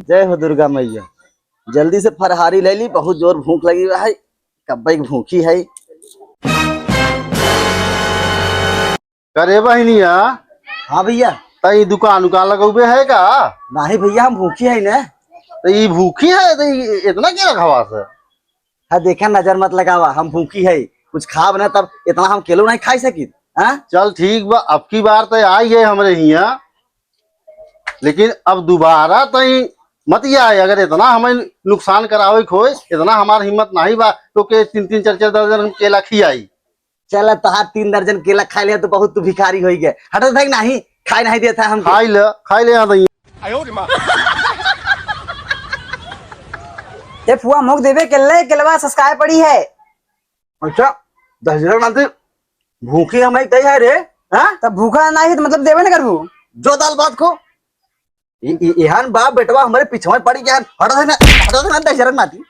जय हो दुर्गा मैया। जल्दी से फरहारी ले ली, बहुत जोर भूख लगी हुआ है। कब्बई भूखी है। करे बहनिया हाँ भैया। तई दुकान उकान लगौबे है का? नहीं भैया, हम भूखी है ना। तो ये भूखी है तो इतना क्या रखवा से? हाँ देखा, नजर मत लगावा, हम भूखी है। कुछ खाब ना तब इतना हम केलो नहीं खाई सकी। हाँ चल ठीक बा, अब की बार तो आई है हमरे यहाँ, लेकिन अब दोबारा तई मत आए। अगर इतना हमें नुकसान करावे खोए, इतना हमार हिम्मत नहीं बा तो के 3-3 4-4 दर्जन हम केला खियाई। चल, तहार 3 दर्जन केला खा लिया तो बहुत तू भिखारी हो गए। हटो थे नहीं, खाई नहीं देता हम। खाई ले यहाँ ये फुआ मुख देवे केले केलवा सस्काए पड़ी है। अच्छा, 10 मानते भूखी हमें कही है रे। हाँ तब भूखा नहीं तो मतलब देवे ना करबू। जो दाल बात को यहाँ बाप बेटवा हमारे पीछे पड़ी क्या? हटो थे ना 10 माती।